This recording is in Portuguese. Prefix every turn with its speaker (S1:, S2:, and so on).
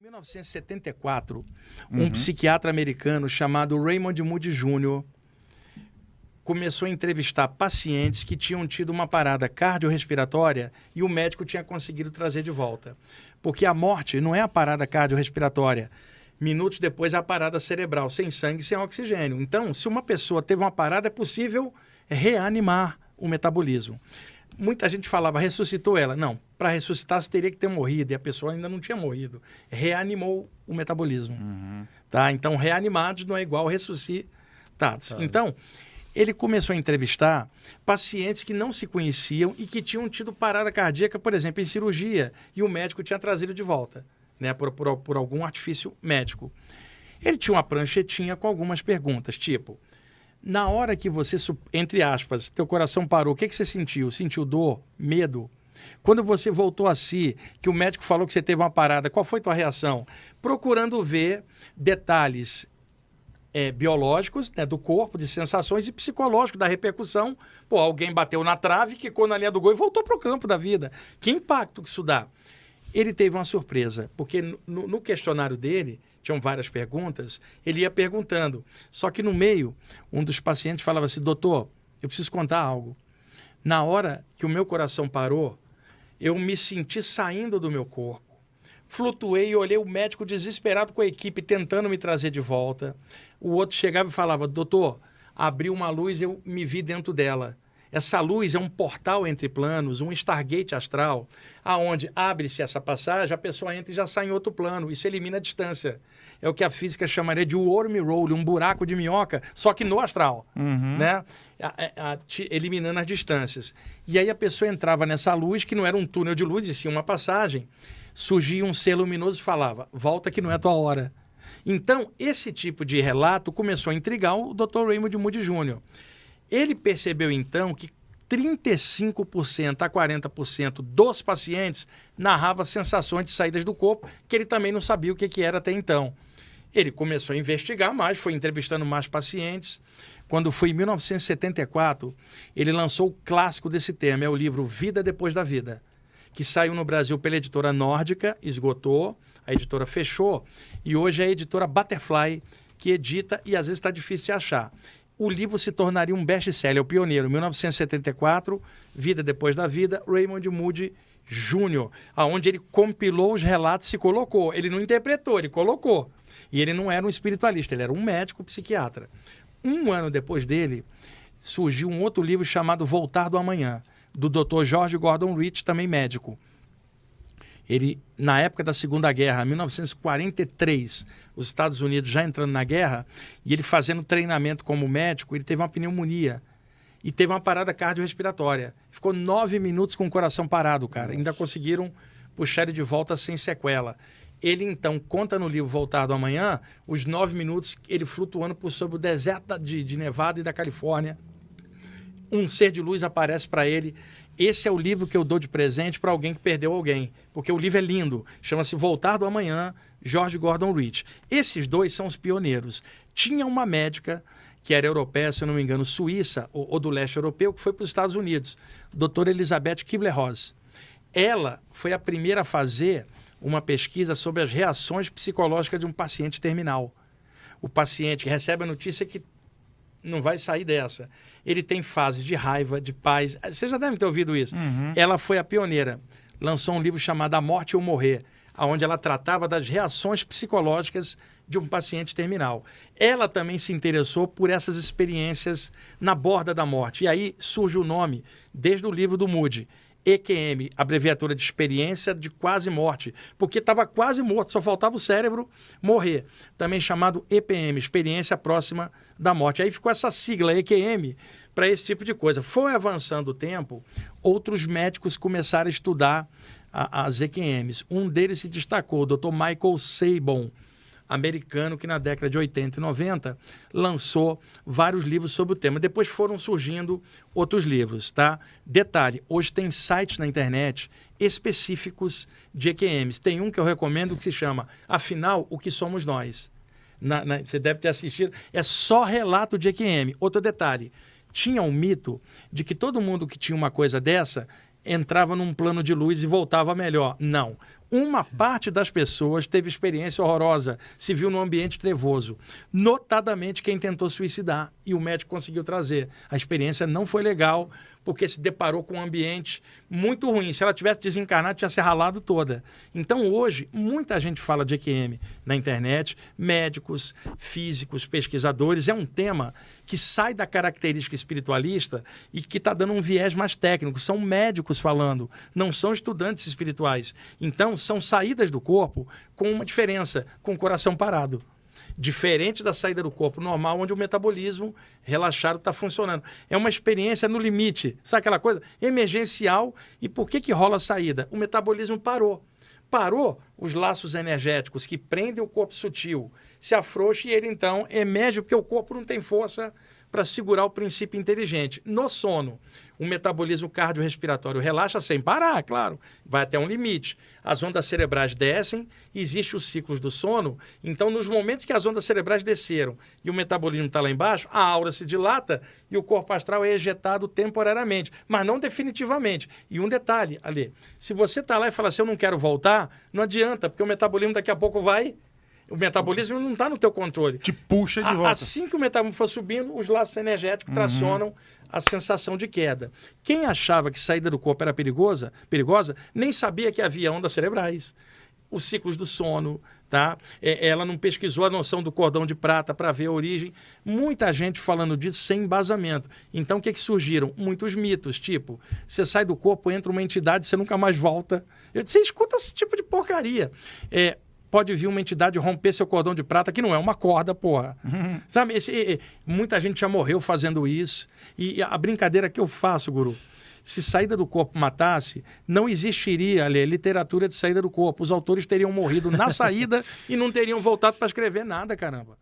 S1: Em 1974, um psiquiatra americano chamado Raymond Moody Jr. começou a entrevistar pacientes que tinham tido uma parada cardiorrespiratória e o médico tinha conseguido trazer de volta. Porque a morte não é a parada cardiorrespiratória. Minutos depois é a parada cerebral, sem sangue, sem oxigênio. Então, se uma pessoa teve uma parada, é possível reanimar o metabolismo. Muita gente falava, ressuscitou ela. Não, para ressuscitar você teria que ter morrido, e a pessoa ainda não tinha morrido. Reanimou o metabolismo. Tá? Então, reanimados não é igual ressuscitados. Então, ele começou a entrevistar pacientes que não se conheciam e que tinham tido parada cardíaca, por exemplo, em cirurgia, e o médico tinha trazido de volta, né, por algum artifício médico. Ele tinha uma pranchetinha com algumas perguntas, tipo... Na hora que você, entre aspas, teu coração parou, o que você sentiu? Sentiu dor? Medo? Quando você voltou a si, que o médico falou que você teve uma parada, qual foi tua reação? Procurando ver detalhes biológicos, né, do corpo, de sensações, e psicológicos, da repercussão. Pô, alguém bateu na trave, quicou na linha do gol e voltou para o campo da vida. Que impacto que isso dá? Ele teve uma surpresa, porque no questionário dele... tinham várias perguntas, ele ia perguntando. Só que no meio, um dos pacientes falava assim, doutor, eu preciso contar algo. Na hora que o meu coração parou, eu me senti saindo do meu corpo. Flutuei e olhei o médico desesperado com a equipe tentando me trazer de volta. O outro chegava e falava, doutor, abriu uma luz e eu me vi dentro dela. Essa luz é um portal entre planos, um Stargate astral, aonde abre-se essa passagem, a pessoa entra e já sai em outro plano. Isso elimina a distância. É o que a física chamaria de wormhole, um buraco de minhoca, só que no astral, né? Eliminando as distâncias. E aí a pessoa entrava nessa luz, que não era um túnel de luz, e sim uma passagem. Surgia um ser luminoso e falava, volta que não é tua hora. Então, esse tipo de relato começou a intrigar o Dr. Raymond Moody Jr., Ele percebeu, então, que 35% a 40% dos pacientes narravam sensações de saídas do corpo que ele também não sabia o que era até então. Ele começou a investigar mais, foi entrevistando mais pacientes. Quando foi em 1974, ele lançou o clássico desse tema, é o livro Vida Depois da Vida, que saiu no Brasil pela editora Nórdica, esgotou, a editora fechou, e hoje é a editora Butterfly, que edita e às vezes está difícil de achar. O livro se tornaria um best-seller, o pioneiro, 1974, Vida Depois da Vida, Raymond Moody Jr., onde ele compilou os relatos e se colocou. Ele não interpretou, ele colocou. E ele não era um espiritualista, ele era um médico psiquiatra. Um ano depois dele, surgiu um outro livro chamado Voltar do Amanhã, do Dr. George Gordon Rich, também médico. Ele, na época da Segunda Guerra, 1943, os Estados Unidos já entrando na guerra, e ele fazendo treinamento como médico, ele teve uma pneumonia e teve uma parada cardiorrespiratória. Ficou 9 minutos com o coração parado, cara. Ainda conseguiram puxar ele de volta sem sequela. Ele, então, conta no livro Voltar do Amanhã, os 9 minutos, ele flutuando sobre o deserto de Nevada e da Califórnia. Um ser de luz aparece para ele. Esse é o livro que eu dou de presente para alguém que perdeu alguém, porque o livro é lindo, chama-se Voltar do Amanhã, George Gordon Rich. Esses dois são os pioneiros. Tinha uma médica que era europeia, se eu não me engano, suíça ou do leste europeu, que foi para os Estados Unidos, doutora Elizabeth Kubler-Ross. Ela foi a primeira a fazer uma pesquisa sobre as reações psicológicas de um paciente terminal. O paciente recebe a notícia que não vai sair dessa. Ele tem fases de raiva, de paz. Vocês já devem ter ouvido isso. Ela foi a pioneira. Lançou um livro chamado A Morte ou Morrer, onde ela tratava das reações psicológicas de um paciente terminal. Ela também se interessou por essas experiências na borda da morte. E aí surge o nome, desde o livro do Moody, EQM, abreviatura de experiência de quase morte, porque estava quase morto, só faltava o cérebro morrer. Também chamado EPM, experiência próxima da morte. Aí ficou essa sigla, EQM, para esse tipo de coisa. Foi avançando o tempo, outros médicos começaram a estudar as EQMs. Um deles se destacou, o Dr. Michael Sabon, americano, que na década de 80 e 90 lançou vários livros sobre o tema. Depois foram surgindo outros livros, tá? Detalhe, hoje tem sites na internet específicos de EQMs. Tem um que eu recomendo que se chama Afinal, o que somos nós? Você deve ter assistido. É só relato de EQM. Outro detalhe, tinha um mito de que todo mundo que tinha uma coisa dessa entrava num plano de luz e voltava melhor. Não. uma parte das pessoas teve experiência horrorosa, se viu num ambiente trevoso. Notadamente quem tentou suicidar, e o médico conseguiu trazer. A experiência não foi legal, porque se deparou com um ambiente muito ruim. Se ela tivesse desencarnado, tinha se ralado toda. Então, hoje, muita gente fala de EQM na internet, médicos, físicos, pesquisadores. É um tema que sai da característica espiritualista e que está dando um viés mais técnico. São médicos falando, não são estudantes espirituais. Então, são saídas do corpo com uma diferença, com o coração parado. Diferente da saída do corpo normal, onde o metabolismo relaxado está funcionando. É uma experiência no limite, sabe aquela coisa? Emergencial. E por que rola a saída? O metabolismo parou. Parou os laços energéticos que prendem o corpo sutil, se afrouxa e ele então emerge, porque o corpo não tem força para segurar o princípio inteligente. No sono, o metabolismo cardiorrespiratório relaxa sem parar, claro, vai até um limite. As ondas cerebrais descem, existe os ciclos do sono, então nos momentos que as ondas cerebrais desceram e o metabolismo está lá embaixo, a aura se dilata e o corpo astral é ejetado temporariamente, mas não definitivamente. E um detalhe, Ale, se você está lá e fala assim, eu não quero voltar, não adianta, porque o metabolismo daqui a pouco vai... O metabolismo não está no teu controle.
S2: Te puxa de volta.
S1: Assim que o metabolismo for subindo, os laços energéticos tracionam a sensação de queda. Quem achava que saída do corpo era perigosa, nem sabia que havia ondas cerebrais. Os ciclos do sono, tá? Ela não pesquisou a noção do cordão de prata para ver a origem. Muita gente falando disso sem embasamento. Então, o que surgiram? Muitos mitos, tipo, você sai do corpo, entra uma entidade, você nunca mais volta. Você escuta esse tipo de porcaria. Pode vir uma entidade romper seu cordão de prata, que não é uma corda, porra. Sabe, muita gente já morreu fazendo isso. E a brincadeira que eu faço, Guru, se saída do corpo matasse, não existiria ali literatura de saída do corpo. Os autores teriam morrido na saída e não teriam voltado para escrever nada, caramba.